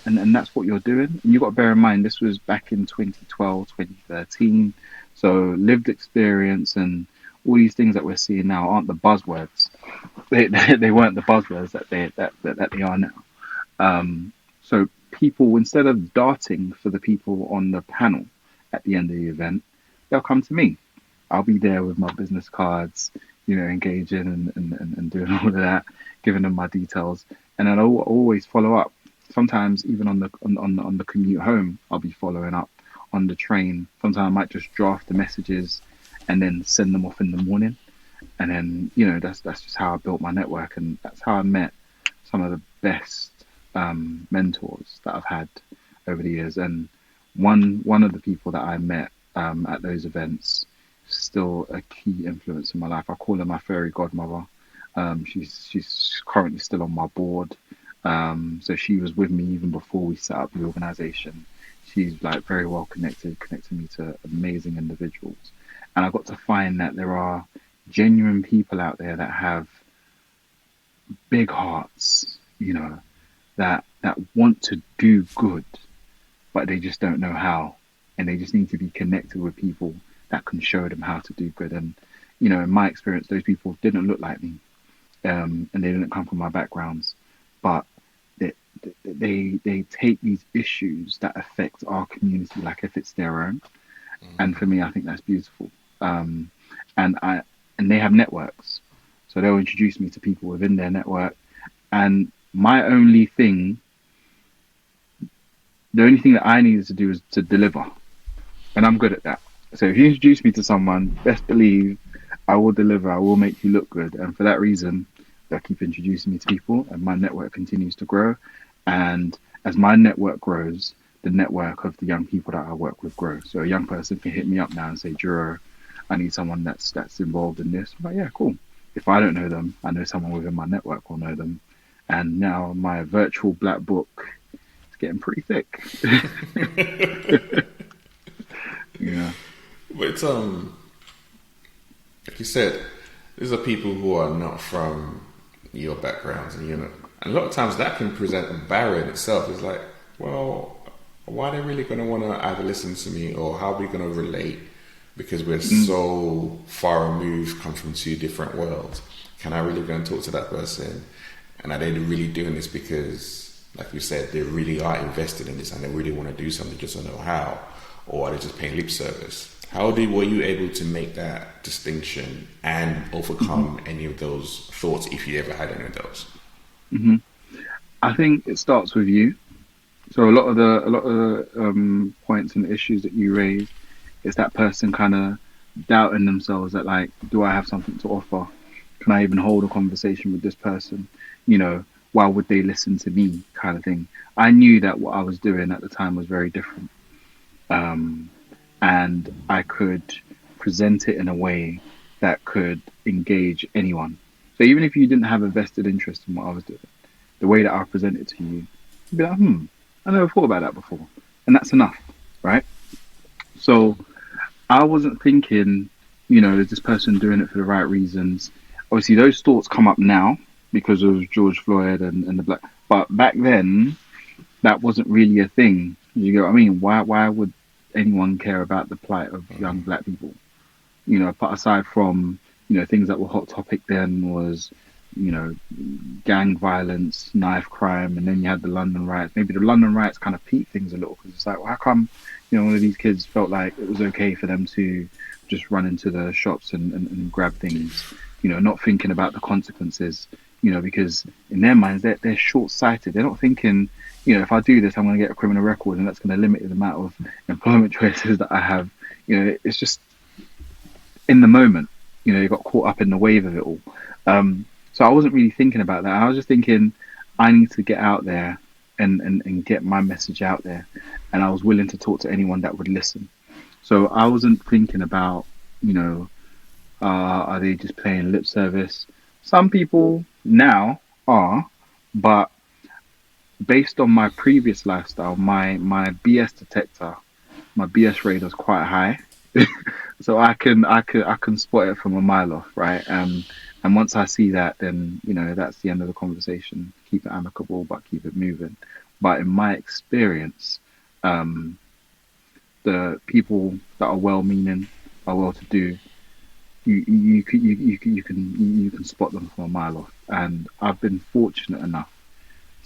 And that's what you're doing. And you've got to bear in mind, this was back in 2012, 2013. So lived experience and all these things that we're seeing now aren't the buzzwords. They weren't the buzzwords that they are now. So people, instead of darting for the people on the panel at the end of the event, they'll come to me. I'll be there with my business cards, engaging and doing all of that, giving them my details. And then I'll always follow up. Sometimes even on the commute home, I'll be following up on the train. Sometimes I might just draft the messages and then send them off in the morning. And then, that's just how I built my network, and that's how I met some of the best mentors that I've had over the years. And one of the people that I met at those events still a key influence in my life. I call her my fairy godmother. She's currently still on my board. So she was with me even before we set up the organization. She's like very well connected me to amazing individuals. And I got to find that there are genuine people out there that have big hearts, that want to do good, but they just don't know how. And they just need to be connected with people that can show them how to do good. And, in my experience, those people didn't look like me, and they didn't come from my backgrounds, but they take these issues that affect our community like if it's their own. And for me, I think that's beautiful. And they have networks, so they'll introduce me to people within their network. And the only thing that I needed to do is to deliver, and I'm good at that. So if you introduce me to someone, best believe I will deliver. I will make you look good, and for that reason, they'll keep introducing me to people, and my network continues to grow. And as my network grows, the network of the young people that I work with grows. So a young person can hit me up now and say, Duro, I need someone that's involved in this. I'm like, yeah, cool. If I don't know them, I know someone within my network will know them. And now my virtual black book is getting pretty thick. Yeah. But it's like you said, these are people who are not from your backgrounds, and a lot of times that can present a barrier in itself. It's like, well, why are they really going to want to either listen to me, or how are we going to relate? Because we're so far removed, come from two different worlds. Can I really go and talk to that person? And are they really doing this because, like you said, they really are invested in this and they really want to do something, just don't know how? Or are they just paying lip service? Were you able to make that distinction and overcome any of those thoughts, if you ever had any of those? I think it starts with you. So a lot of the points and issues that you raised is that person kind of doubting themselves, that like, do I have something to offer? Can I even hold a conversation with this person? Why would they listen to me, kind of thing. I knew that what I was doing at the time was very different. And I could present it in a way that could engage anyone. So even if you didn't have a vested interest in what I was doing, the way that I present it to you, you'd be like, I never thought about that before. And that's enough, right? So I wasn't thinking, is this person doing it for the right reasons? Obviously, those thoughts come up now because of George Floyd and the black. But back then, that wasn't really a thing. You get what I mean? Why would anyone care about the plight of young black people? But aside from, things that were hot topic then was, gang violence, knife crime, and then you had the London riots. Maybe the London riots kind of peaked things a little, because it's like, well, how come, one of these kids felt like it was okay for them to just run into the shops and grab things, not thinking about the consequences. because in their minds they're short-sighted. They're not thinking, if I do this, I'm going to get a criminal record, and that's going to limit the amount of employment choices that I have. It's just in the moment. You got caught up in the wave of it all. So I wasn't really thinking about that. I was just thinking, I need to get out there and get my message out there, and I was willing to talk to anyone that would listen. So I wasn't thinking about, you know, are they just playing lip service? Some people now are, but based on my previous lifestyle, my BS detector, my BS radar is quite high, so I can spot it from a mile off, right? And once I see that, then that's the end of the conversation. Keep it amicable, but keep it moving. But in my experience, um, the people that are well-meaning, are well-to-do, you can spot them from a mile off. And I've been fortunate enough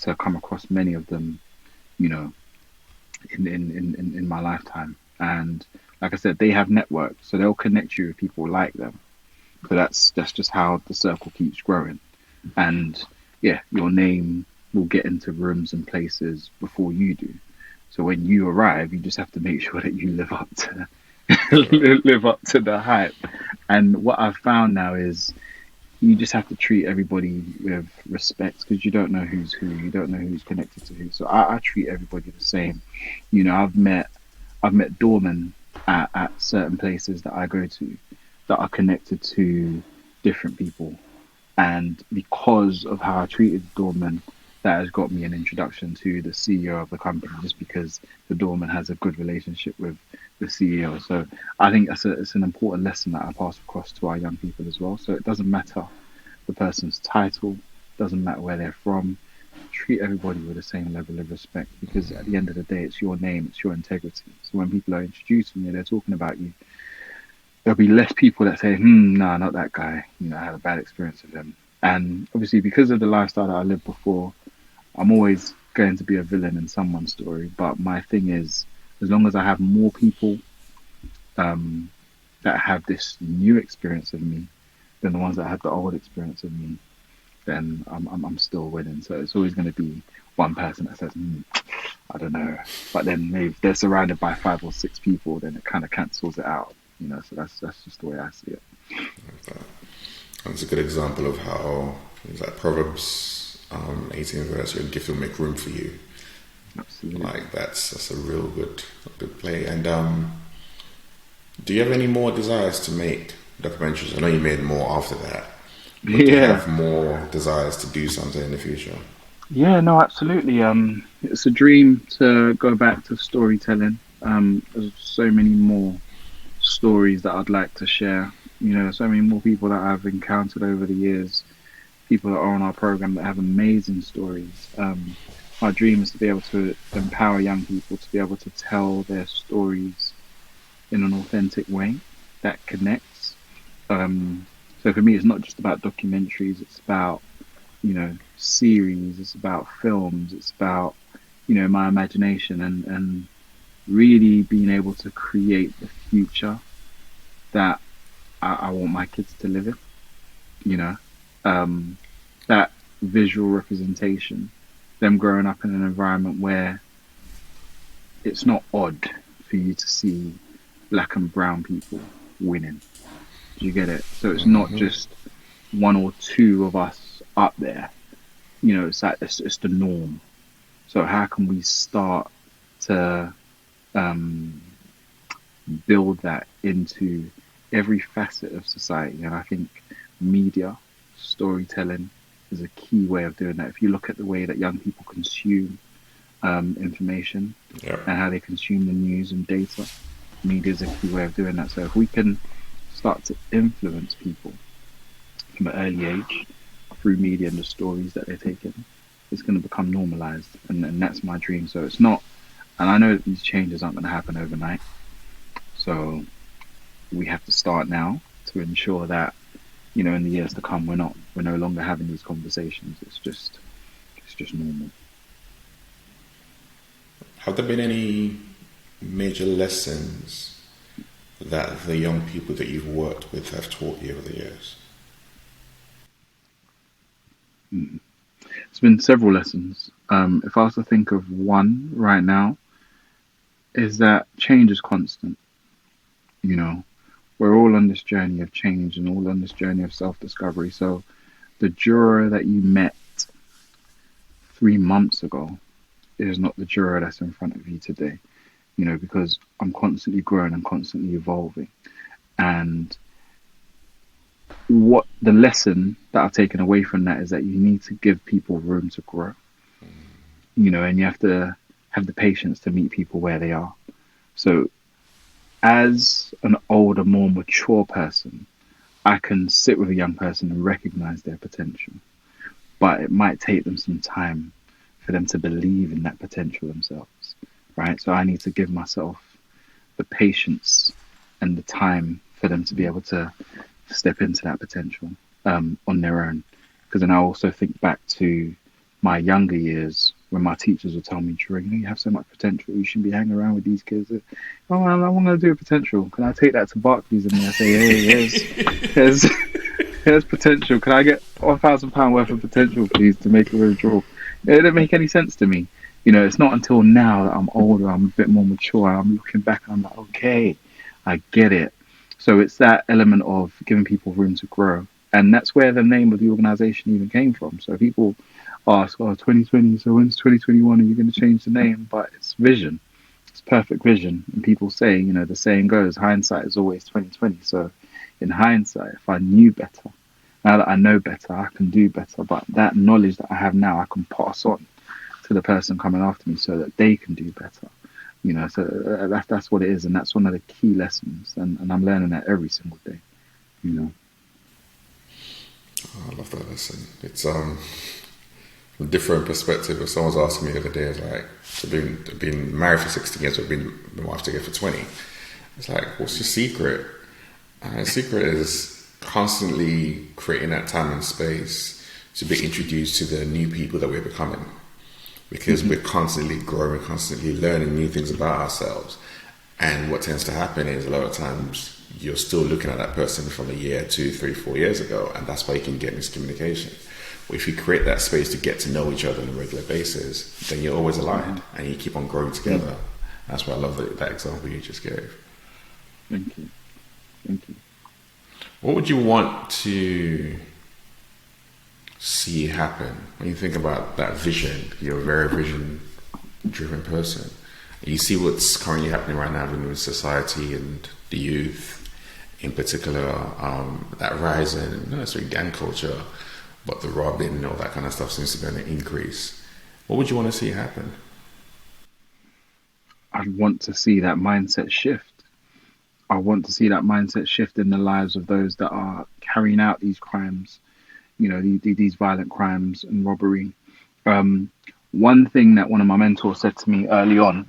to come across many of them, you know, in my lifetime. And like I said, they have networks, so they'll connect you with people like them. So that's just how the circle keeps growing. And yeah, your name will get into rooms and places before you do. So when you arrive, you just have to make sure that you live up to Sure. live up to the hype. And what I've found now is you just have to treat everybody with respect, because you don't know who's who, you don't know who's connected to who. So I treat everybody the same. I've met doormen at certain places that I go to that are connected to different people, and because of how I treated the doorman, that has got me an introduction to the CEO of the company, just because the doorman has a good relationship with the CEO. So I think it's an important lesson that I pass across to our young people as well. So it doesn't matter the person's title, doesn't matter where they're from. Treat everybody with the same level of respect, because at the end of the day, it's your name, it's your integrity. So when people are introducing you, they're talking about you, there'll be less people that say, no, not that guy. I had a bad experience with him. And obviously, because of the lifestyle that I lived before, I'm always going to be a villain in someone's story. But my thing is, as long as I have more people um, that have this new experience of me than the ones that had the old experience of me, then I'm still winning. So it's always going to be one person that says, I don't know. But then maybe if they're surrounded by 5 or 6 people, then it kind of cancels it out. So that's just the way I see it. And it's a good example of how things like Proverbs 18 verse, your gift will make room for you. Absolutely. Like that's a real good play. And do you have any more desires to make documentaries? I know you made more after that, but do you Yeah. have more desires to do something in the future? Yeah, no, absolutely. It's a dream to go back to storytelling. There's so many more stories that I'd like to share. So many more people that I've encountered over the years, people that are on our program that have amazing stories. My dream is to be able to empower young people to be able to tell their stories in an authentic way that connects. So for me, it's not just about documentaries. It's about series. It's about films. It's about my imagination, and really being able to create the future that I want my kids to live in. You know, um, that visual representation, them growing up in an environment where it's not odd for you to see black and brown people winning. Do you get it? So it's not Mm-hmm. just one or two of us up there. It's like it's the norm. So how can we start to um, build that into every facet of society? And I think media, storytelling is a key way of doing that. If you look at the way that young people consume information Yeah. and how they consume the news and data, media is a key way of doing that. So if we can start to influence people from an early age through media and the stories that they're taking, it's going to become normalized. And that's my dream. So it's not, and I know that these changes aren't going to happen overnight. So we have to start now to ensure that, in the years to come, we're no longer having these conversations. It's just normal. Have there been any major lessons that the young people that you've worked with have taught you over the years? It's been several lessons. If I was to think of one right now, is that change is constant. You know, we're all on this journey of change and all on this journey of self-discovery. So the juror that you met 3 months ago is not the juror that's in front of you today. Because I'm constantly growing and constantly evolving. And what the lesson that I've taken away from that is that you need to give people room to grow, and you have to have the patience to meet people where they are. So, as an older, more mature person, I can sit with a young person and recognize their potential, but it might take them some time for them to believe in that potential themselves, right? So, I need to give myself the patience and the time for them to be able to step into that potential on their own. Because then I also think back to my younger years when my teachers would tell me, Drew, you have so much potential. You shouldn't be hanging around with these kids. Oh, I want to do a potential. Can I take that to Barclays and I say, hey, here's, here's potential. Can I get £1,000 worth of potential, please, to make a withdrawal? It didn't make any sense to me. It's not until now that I'm older, I'm a bit more mature, and I'm looking back and I'm like, okay, I get it. So it's that element of giving people room to grow. And that's where the name of the organization even came from. So people ask, 2020, so when's 2021? Are you going to change the name? But it's vision. It's perfect vision. And people say, the saying goes, hindsight is always 2020. So in hindsight, if I knew better, now that I know better, I can do better. But that knowledge that I have now, I can pass on to the person coming after me so that they can do better. So that's what it is, and that's one of the key lessons, and I'm learning that every single day. Oh, I love that lesson. It's a different perspective. If someone's asking me the other day, it's like, so I've been married for 16 years, I've been wife together for 20. It's like, what's your secret? And the secret is constantly creating that time and space to be introduced to the new people that we're becoming. Because we're constantly growing, constantly learning new things about ourselves. And what tends to happen is a lot of times you're still looking at that person from a year, 2, 3, 4 years ago, and that's why you can get miscommunication. But if you create that space to get to know each other on a regular basis, then you're always aligned and you keep on growing together. That's why I love that example you just gave. Thank you. Thank you. What would you want to see happen when you think about that vision? You're a very vision driven person. You see what's currently happening right now in society and the youth in particular, that rise in not necessarily gang culture, but the robbing and all that kind of stuff seems to be on an increase. What would you want to see happen? I'd want to see that mindset shift. I want to see that mindset shift in the lives of those that are carrying out these crimes, these violent crimes and robbery. One thing that one of my mentors said to me early on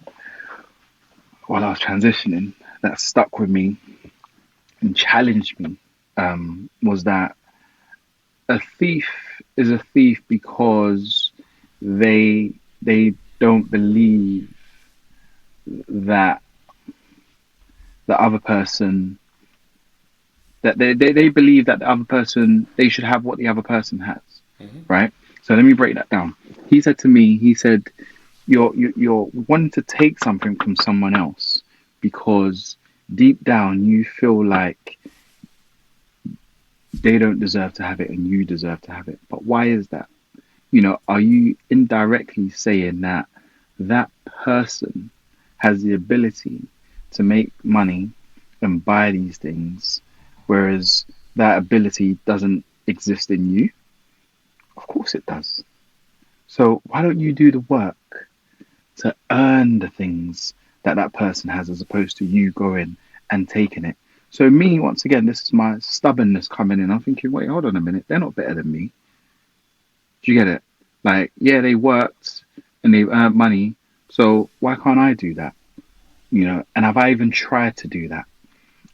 while I was transitioning that stuck with me and challenged me was that a thief is a thief because they don't believe that the other person, that they believe that the other person, they should have what the other person has, right? So let me break that down. He said to me, you're wanting to take something from someone else because deep down you feel like they don't deserve to have it and you deserve to have it. But why is that? Are you indirectly saying that that person has the ability to make money and buy these things, whereas that ability doesn't exist in you? Of course it does. So why don't you do the work to earn the things that that person has, as opposed to you going and taking it? So me, once again, this is my stubbornness coming in. I'm thinking, wait, hold on a minute. They're not better than me. Do you get it? Like, yeah, they worked and they earned money. So why can't I do that? And have I even tried to do that?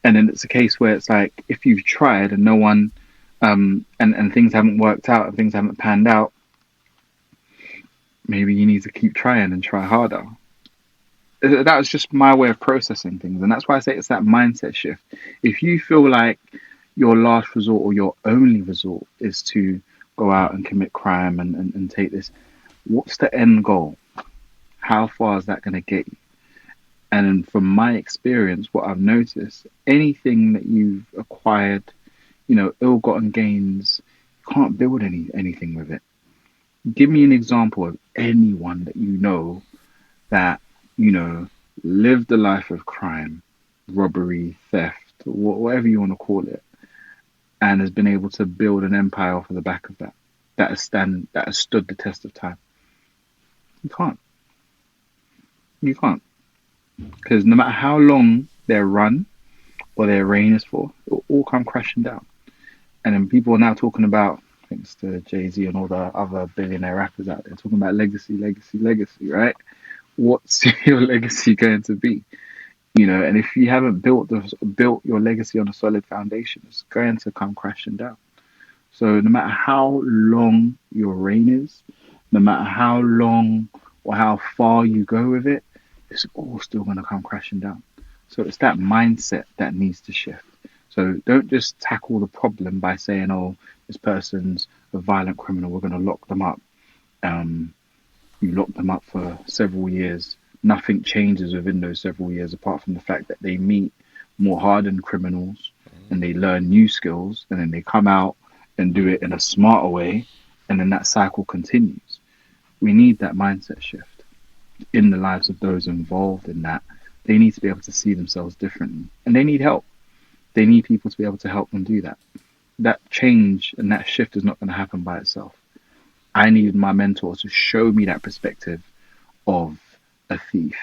And then it's a case where it's like, if you've tried and no one, and things haven't worked out and things haven't panned out, maybe you need to keep trying and try harder. That was just my way of processing things. And that's why I say it's that mindset shift. If you feel like your last resort or your only resort is to go out and commit crime and take this. What's the end goal? How far is that going to get you? And from my experience, what I've noticed, anything that you've acquired, ill-gotten gains, you can't build anything with it. Give me an example of anyone that that, you know, lived a life of crime, robbery, theft, whatever you want to call it, and has been able to build an empire off of the back of that, that has stood the test of time. You can't. You can't. Because no matter how long their run or their reign is for, it'll all come crashing down. And then people are now talking about, thanks to Jay-Z and all the other billionaire rappers out there, talking about legacy, legacy, legacy, right? What's your legacy going to be? And if you haven't built your legacy on a solid foundation, it's going to come crashing down. So no matter how long your reign is, no matter how long or how far you go with it, it's all still going to come crashing down. So it's that mindset that needs to shift. So don't just tackle the problem by saying, "Oh, this person's a violent criminal. We're going to lock them up." You lock them up for several years. Nothing changes within those several years, apart from the fact that they meet more hardened criminals and they learn new skills, and then they come out and do it in a smarter way, and then that cycle continues. We need that mindset shift in the lives of those involved in that. They need to be able to see themselves differently, and they need help. They need people to be able to help them do that. That change and that shift is not going to happen by itself. I needed my mentor to show me that perspective of a thief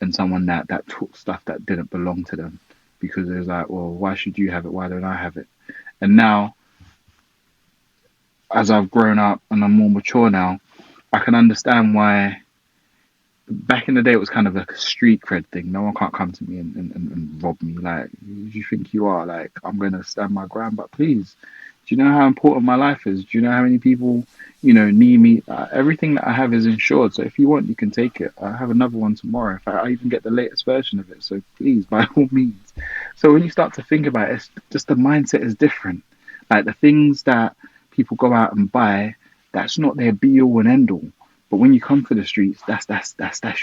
and someone that took stuff that didn't belong to them, because it was like, well, why should you have it? Why don't I have it? And now, as I've grown up and I'm more mature now, I can understand why back in the day it was kind of like a street cred thing. No one can't come to me and rob me. Like, who do you think you are? Like, I'm going to stand my ground, but please, do you know how important my life is? Do you know how many people, need me? Everything that I have is insured. So if you want, you can take it. I have another one tomorrow. In fact, I even get the latest version of it. So please, by all means. So when you start to think about it, it's just the mindset is different. Like the things that people go out and buy, that's not their be all and end all. But when you come to the streets, that's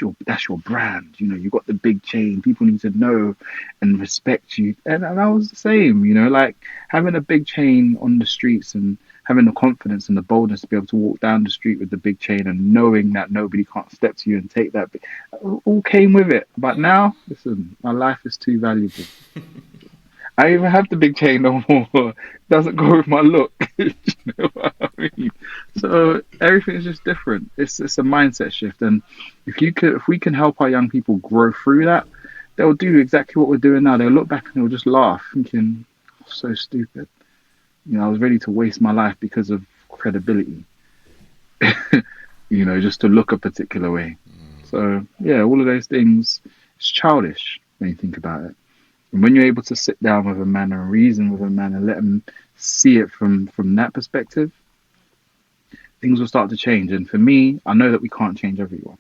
your brand. You got the big chain. People need to know and respect you. And I was the same. Like having a big chain on the streets and having the confidence and the boldness to be able to walk down the street with the big chain and knowing that nobody can't step to you and take that. All came with it. But now, listen, my life is too valuable. I even have the big chain no more. It doesn't go with my look. You know what I mean? So everything is just different. It's a mindset shift, and if we can help our young people grow through that, they'll do exactly what we're doing now. They'll look back and they'll just laugh, thinking, "So stupid." I was ready to waste my life because of credibility. Just to look a particular way. So yeah, all of those things, it's childish when you think about it. And when you're able to sit down with a man and reason with a man and let him see it from that perspective, things will start to change. And for me, I know that we can't change everyone.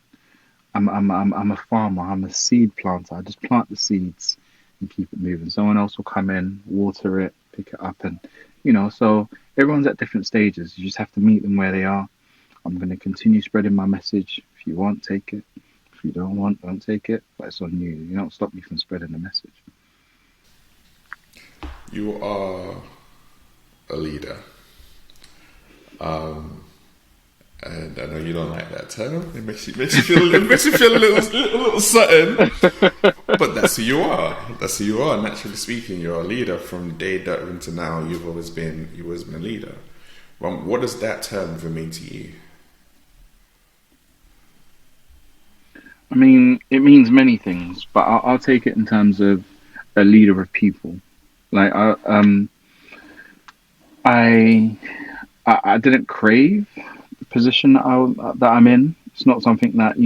I'm a farmer. I'm a seed planter. I just plant the seeds and keep it moving. Someone else will come in, water it, pick it up, and So everyone's at different stages. You just have to meet them where they are. I'm going to continue spreading my message. If you want, take it. If you don't want, don't take it. But it's on you. You don't stop me from spreading the message. You are a leader. And I know you don't like that term. It makes you feel a little something. But that's who you are. That's who you are. Naturally speaking, you're a leader from day that into now. You've always been a leader. What does that term mean to you? I mean, it means many things, but I'll take it in terms of a leader of people. Like I didn't crave the position that I'm in. It's not something that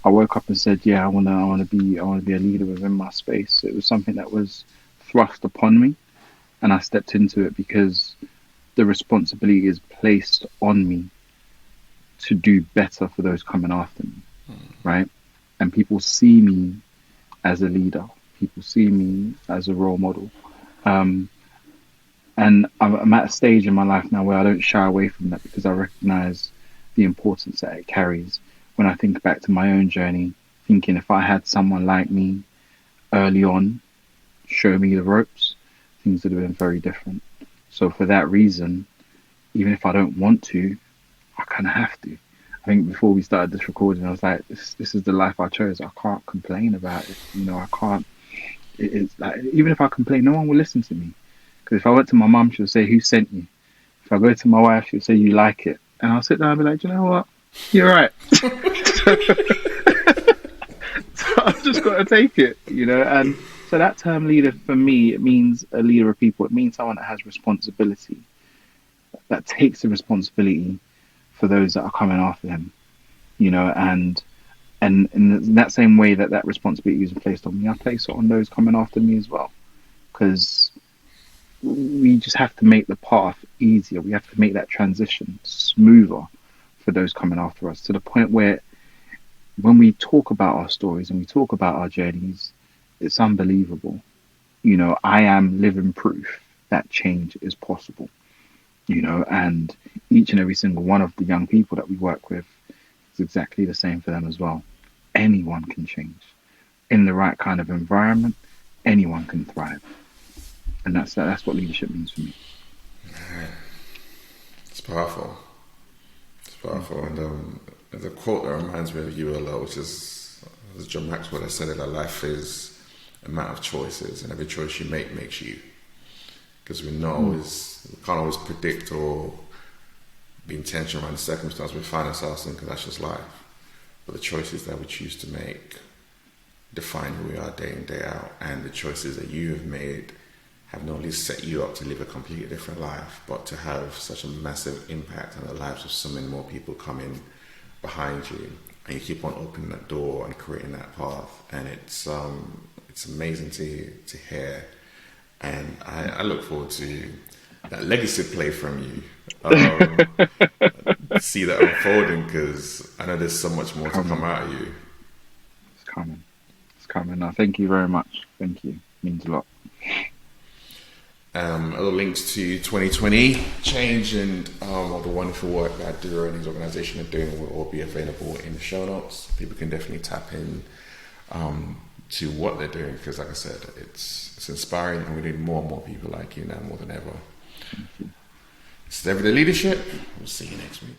I woke up and said, yeah, I want to be a leader within my space. It was something that was thrust upon me, and I stepped into it because the responsibility is placed on me to do better for those coming after me, right? And people see me as a leader. People see me as a role model. And I'm at a stage in my life now where I don't shy away from that because I recognize the importance that it carries. When I think back to my own journey, thinking if I had someone like me early on show me the ropes, things would have been very different. So for that reason, even if I don't want to, I kind of have to. I think before we started this recording, I was like, this is the life I chose. I can't complain about it. I can't. It's like even if I complain, no one will listen to me. Because if I went to my mum, she'll say, "Who sent you?" If I go to my wife, she'll say, "You like it?" And I'll sit down and be like, "Do you know what? You're right." So I've just got to take it. And so that term leader for me, it means a leader of people. It means someone that has responsibility, that takes the responsibility for those that are coming after him. And in that same way that responsibility is placed on me, I place it on those coming after me as well. Because we just have to make the path easier. We have to make that transition smoother for those coming after us, to the point where when we talk about our stories and we talk about our journeys, it's unbelievable. I am living proof that change is possible. And each and every single one of the young people that we work with is exactly the same for them as well. Anyone can change. In the right kind of environment, anyone can thrive. And that's what leadership means for me. It's powerful. It's powerful. And there's a quote that reminds me of you a lot, which is, as John Maxwell has said it, that life is a matter of choices, and every choice you make makes you. Because we can't always predict or be intentional around the circumstance we find ourselves in, because that's just life. But the choices that we choose to make define who we are day in, day out, and the choices that you have made have not only set you up to live a completely different life, but to have such a massive impact on the lives of so many more people coming behind you. And you keep on opening that door and creating that path, and it's amazing to hear. And I look forward to that legacy play from you. See that unfolding, because I know there's so much more to come out of you. It's coming. It's coming. No, thank you very much. Thank you. It means a lot. Other links to 2020 change and all the wonderful work that Duro and his organization are doing will all be available in the show notes. People can definitely tap in to what they're doing, because like I said, it's inspiring, and we need more and more people like you now more than ever. It's Everyday Leadership. We'll see you next week.